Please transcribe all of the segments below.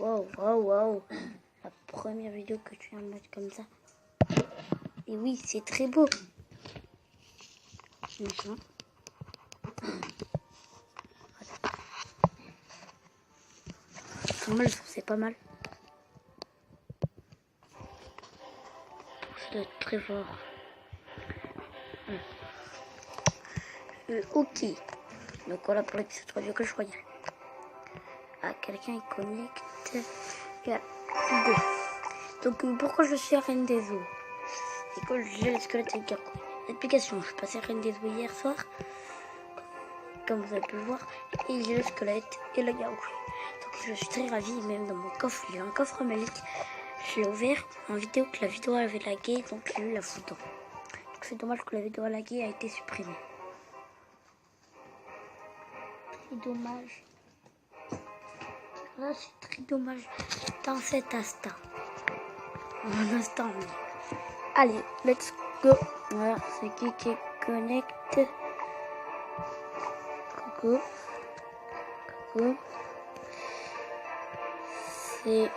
Wow. La première vidéo que tu viens de mettre comme ça. Et oui, c'est très beau. Maintenant. C'est pas mal. Ça doit être très fort. Ok. Donc voilà pour l'épisode 3 que je croyais. Ah, quelqu'un est connecté. Go. Donc pourquoi je suis Reine des Eaux? Et que j'ai le squelette avec Garou. Explication, je suis passé Reine des Eaux hier soir. Comme vous avez pu le voir. Et j'ai le squelette et le Garou. Donc je suis très ravie. Même dans mon coffre, il y a un coffre mélique. Je l'ai ouvert en vidéo que la vidéo avait lagué. Donc j'ai eu la photo. Donc c'est dommage que la vidéo laguée a été supprimée. C'est dommage. Là, c'est très dommage dans cet instant. Un instant. Allez, let's go. Voilà, c'est qui connecte. Coucou. C'est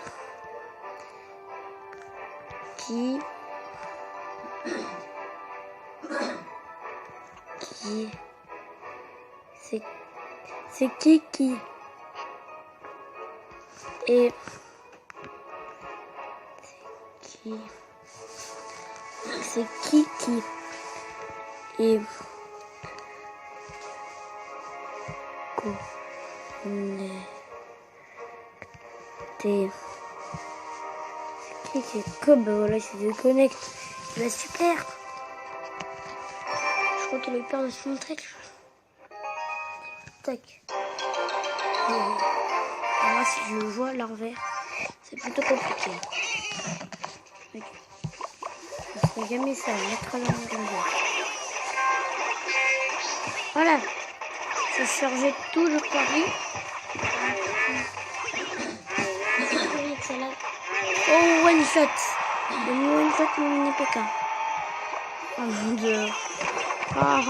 qui c'est qui et c'est qui et connecté. Qui est comme voilà, il se déconnecte. Bah super. Je crois qu'il a eu peur de se montrer. Tac. Et moi, si je le vois à l'envers, c'est plutôt compliqué. Je ferai jamais ça, mettre à l'envers. Voilà. Ça se chargeait tout le pari. Oh, one shot. One shot, mon mini PK. Oh mon dieu. Ah,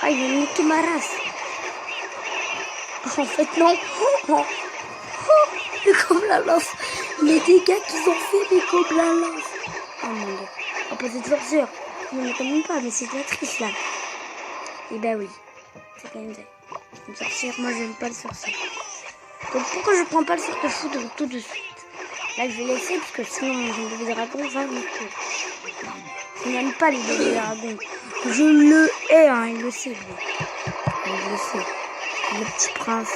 il a niqué ma race. En fait, non. Mais comme la lance. Les dégâts qu'ils ont fait, mais comme la lance. Oh mon dieu. Oh, pas cette sorcière. Non, mais quand même pas, mais c'est de la triche là. Et ben oui. C'est quand même ça. Une sorcière, moi j'aime pas le sorcier. Donc pourquoi je prends pas le sorte-fou tout de suite? Là je vais laisser parce que sinon j'ai un bébé dragon va me tuer. Je n'aime pas les bébés dragons. Je le hais, hein, il le sait. Il le sait. Le petit prince.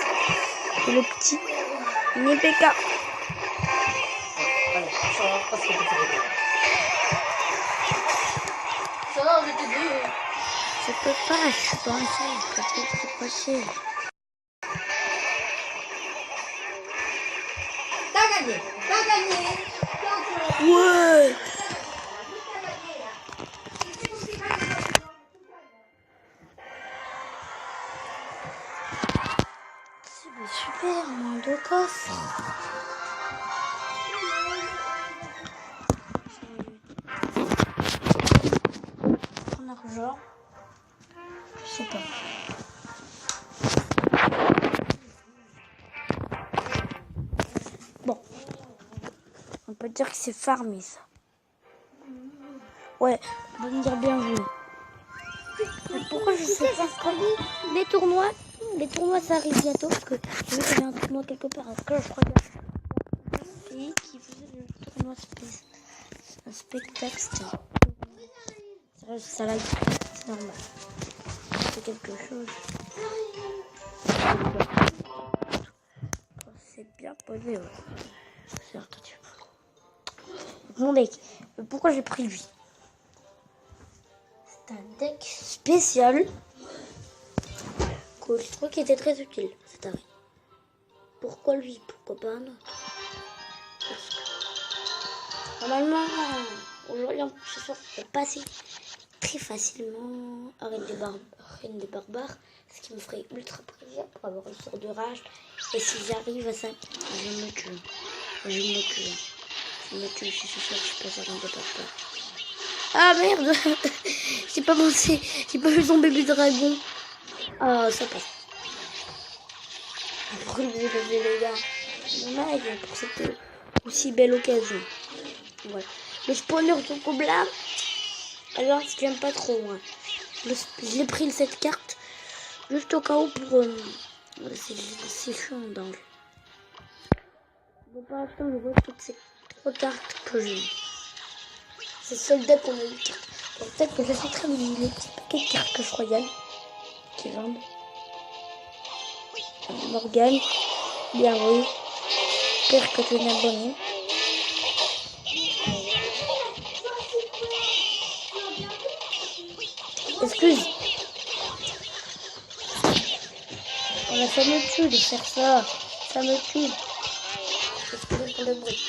Et le petit Nipeka. Ça va, je vais t'aider. Je peux pas, je suis pas en train, c'est possible. T'as gagné. Ouais. C'est super, mon deux coffres. En argent. Je sais pas. Bon. On peut dire que c'est farmé ça. Ouais, on va me dire bien vu. Mais pourquoi je sais pas comment les tournois ça arrive bientôt parce que j'ai vu qu'il y avait un tournoi quelque part. En tout cas, je crois qu'il y a un pays qui faisait le tournoi un spectacle. Ça là, c'est normal. C'est quelque chose. C'est bien posé, ouais. C'est attention. Mon deck. Pourquoi j'ai pris lui? C'est un deck spécial que je trouve qu'il était très utile, cet arrêt. Pourquoi lui? Pourquoi pas un autre? Parce que normalement, aujourd'hui, ce soir, je peux passer très facilement à Reine des Barbares, ce qui me ferait ultra plaisir pour avoir une sorte de rage. Et si j'arrive à ça, je me tue. Je me tue si ce soir je passe à Reine des Barbares. Ah merde. J'ai pas pensé. J'ai pas vu son bébé dragon. Ah, ça passe. Brûlez les gars. Dommage pour cette aussi belle occasion. Voilà. Le spawner de Gobelin. Alors, si tu n'aimes pas trop, moi. J'ai pris cette carte juste au cas où pour. C'est chiant donc. Bon, pas attendre, je vois toutes ces 3 cartes que j'ai. C'est le seul deck qu'on a eu. Peut-être que j'achèterai les petits paquets de cartes que je royale qui vendent. Morgane, bien oui. Pire que tu es abonné. Excuse. Ça me tue de faire ça. Ça me tue. Excusez pour le bruit.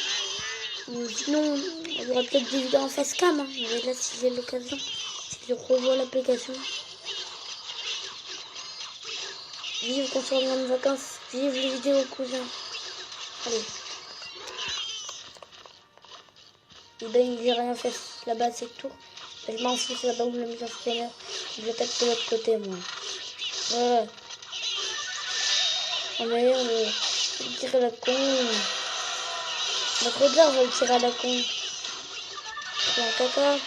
Sinon, il y aura peut-être des vidéos en facecam. Hein. Mais là, si j'ai l'occasion, si je revois l'application. Vive qu'on soit en vacances. Vive les vidéos, cousin. Allez. Et ben, j'ai rien fait là-bas, c'est tout. Je m'en fous, c'est là-bas où je l'ai mis en spawner. Je vais peut-être de l'autre côté, moi. Ouais. Oh merde, je vais le tirer à la con. Notre regard va le tirer à la con. C'est un caca.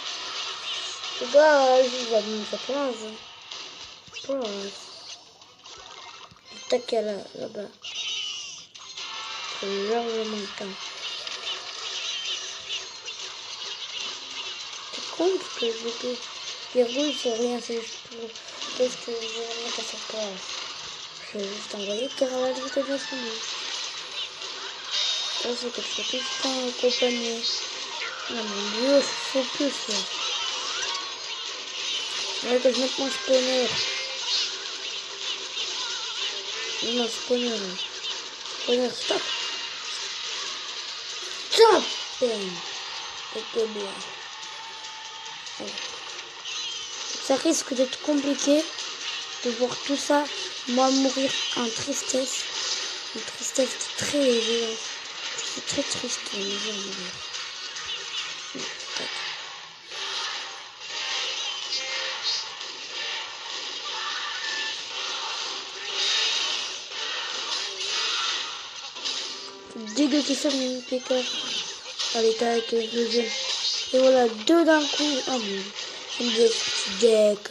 Le gars, je vais me faire plein. Le taquet là-bas. C'est largement le temps. C'est con parce que les roues c'est rien, c'est juste pour. Parce que je vais remettre à sa place. Je vais juste envoyer car à la vitesse de son lit. Là, c'est que je suis tout le temps accompagné. Non, mon dieu, je suis focus là. Ouais, que je mette mon spawner. Non, spawner. Spawner, stop. Stop. Ok, bien. Voilà. Ça risque d'être compliqué de voir tout ça, moi mourir en tristesse. Une tristesse très violente. Je suis très triste de mourir. Dégueu qui fait mon PK. Allez, tac, le deuxième. Et voilà, 2 d'un coup. Oh mon deck.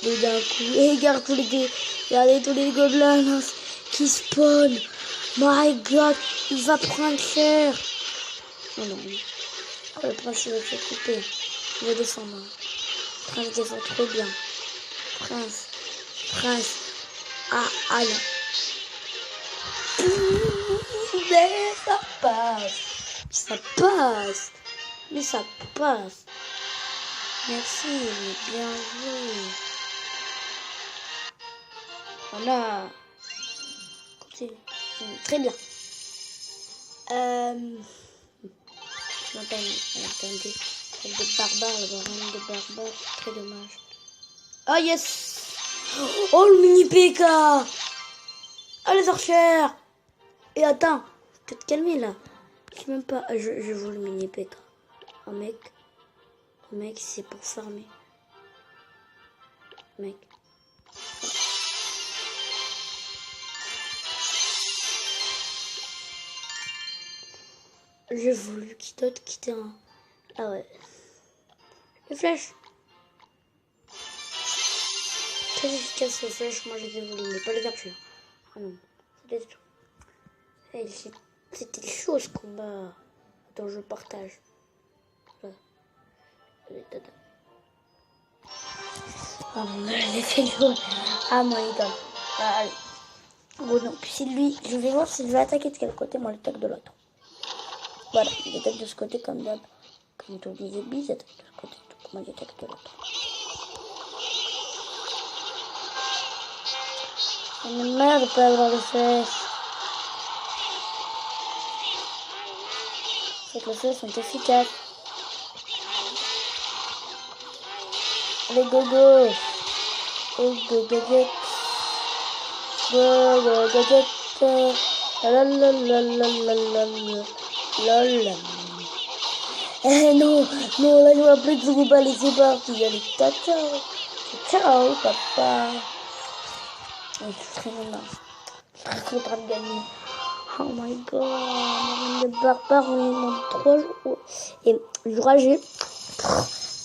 2 d'un coup. Et regarde regardez tous les gobelins là, qui spawnent. My god, il va prendre cher. Oh non. Oh, le prince il va se couper. Il va descendre. Le prince descend trop bien. Prince. Ah, allez. Mais ça passe. Merci, bien joué. Voilà. Continue. Très bien. Je m'appelle des barbares, le baron des barbares. Très dommage. Oh yes. Oh le mini PK. Oh les archères. Et attends, tu peux te calmer là. Je sais même pas. Je joue le mini PK. Oh mec, c'est pour farmer. Mec. J'ai voulu quitter un. Ah ouais. Les flèches. Très efficace les flèches, moi je les ai voulu, mais pas les archers. Ah non, c'était tout. C'était chaud ce combat. Attends, je partage. Ah mon dieu, j'ai fait le jeu. Ah my god. Ah, allez. Oh non, puis c'est lui. Je vais voir s'il va attaquer de quel côté, moi l'attaque de l'autre. Voilà, il attaque de ce côté comme d'hab. Comme tous les zombies, il attaque de ce côté. Donc moi j'attaque de l'autre. C'est une merde de pas avoir les flèches. C'est que les flèches sont efficaces. Les gogo. Les gogo. Lol. Eh non, là je vois plus de vous balles, c'est parti. Allez, ciao, papa. Je suis très content de gagner. Oh my god, Marine de Barbare, on est dans 3 jours. Et le ragé,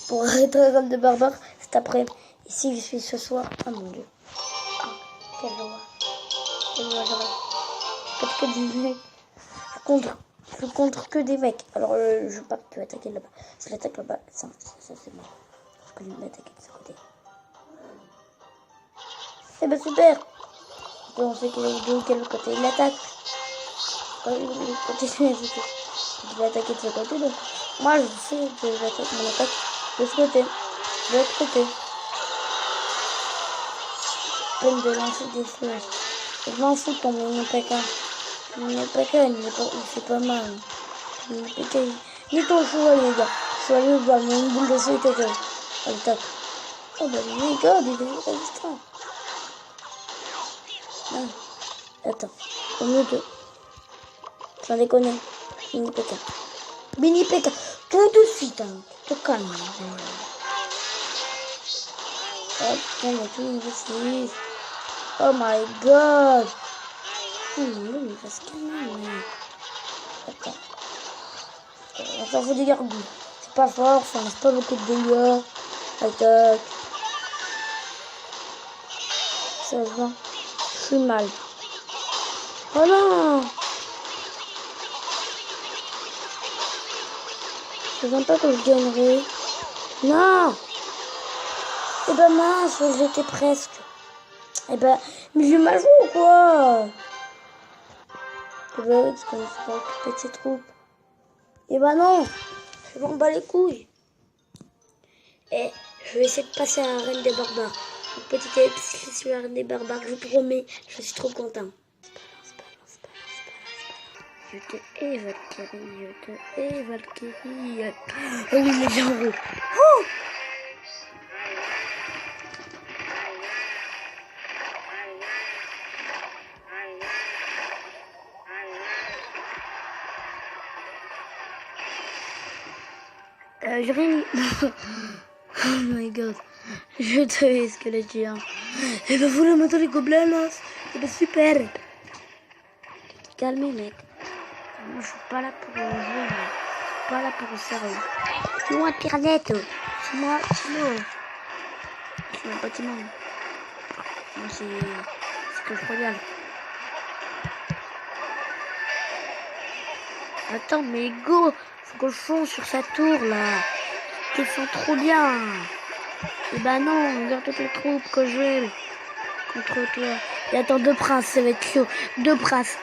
pour arrêter la Reine de Barbare, c'est après. Ici, je suis ce soir. Oh mon dieu. Oh, quelle joie. Quelle joie, j'aurais. Parce que des mecs. Je contre que des mecs. Alors, je peux pas attaquer là-bas. Si l'attaque là-bas, ça c'est bon. Je peux l'attaquer de ce côté. Eh ben super. On sait de quel côté il attaque. Côté je vais attaquer de ce côté, donc moi je sais que j'attaque mon attaque de ce côté, de l'autre côté. Peine de lancer des flèches. Je m'en fous pour mon PK. Mon PK il fait pas mal. Mon PK ni ton chevalier, gars. Chevalier, bah, mais une boule de feu et t'attaque. Elle tape. Oh bah les gars, il est résistant. Non. Attends, au mieux de. J'en déconne. Mini PK. Mini PK. Tout de suite, hein. Te calme. Hop, on va tout niveau 6. Oh my god. Oh non, il va se calmer. Attends. On s'en fout des gargouilles. C'est pas fort, ça lance pas beaucoup de dégâts. Attaque. Ça va. Je suis mal. Oh non. Je ne sais pas que je gagnerai. Non. Eh ben mince, j'étais presque. Eh ben, mais j'ai mal joué ou quoi? Eh ben oui, parce qu'on ne s'est pas occupé de ses troupes. Eh ben non, je m'en bats les couilles. Et je vais essayer de passer à la Reine des Barbares. Donc petit épisode sur la Reine des Barbares, je vous promets, je suis trop content. Je te hais, Valkyrie, je te hais, Valkyrie. Oh oui, mais j'ai en haut. Oh! J'ai rien mis. Oh my god. Je te hais, squelette géant. Et ben voilà maintenant les gobelins là. Et ben super. Calmez mec. Moi je suis pas là pour jouer. Je suis pas là pour le sérieux. C'est moi Pirnette. C'est moi Timo. C'est un bâtiment. Moi c'est que je regarde. Attends mais go. Faut que je fonce sur sa tour là. Ils sont trop bien. Et bah non, regarde toutes les troupes que j'ai contre toi. Et attends, 2 princes, ça va être chaud. 2 princes.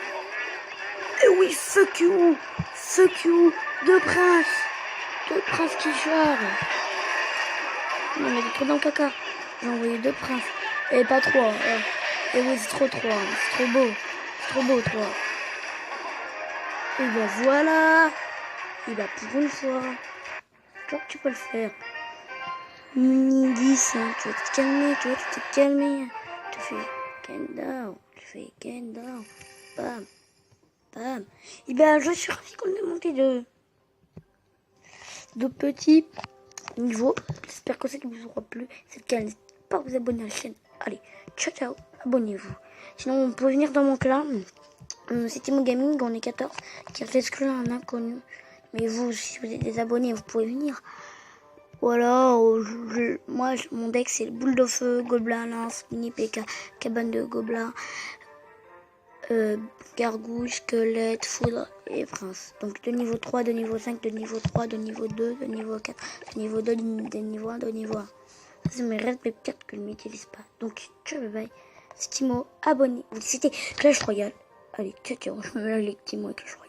Et oui, fuck you. Fuck you. 2 princes. 2 princes qui chargent. Non mais t'es trop dans le caca. J'ai envoyé 2 princes. Et pas 3. Et oui, c'est trop 3. C'est trop beau. C'est trop beau 3. Et bah voilà. Et bah pour une fois. Genre tu peux le faire. Mini 10, hein, tu vas te calmer, tu vas te calmer. Tu fais gain down, bam, bam. Et ben je suis ravi qu'on ait monté de petits niveaux. J'espère que ça vous aura plu. C'est le cas, n'hésitez pas à vous abonner à la chaîne. Allez, ciao ciao, abonnez-vous. Sinon on peut venir dans mon clan. C'est Timo Gaming, on est 14, qui a fait ce clan un inconnu. Mais vous, si vous êtes des abonnés, vous pouvez venir. Voilà, moi mon deck c'est le boule de feu, gobelin, lance, mini PK, cabane de gobelin, gargouille, squelette, foudre et prince. Donc de niveau 3, de niveau 5, de niveau 3, de niveau 2, de niveau 4, de niveau 2, de niveau 1, de niveau 1. Ça c'est mes restes mes 4 que je n'utilise pas. Donc ciao bye bye, c'est Timo, abonnez-vous, c'était Clash Royale. Allez, ciao ciao, je me mets avec Timo et Clash Royale.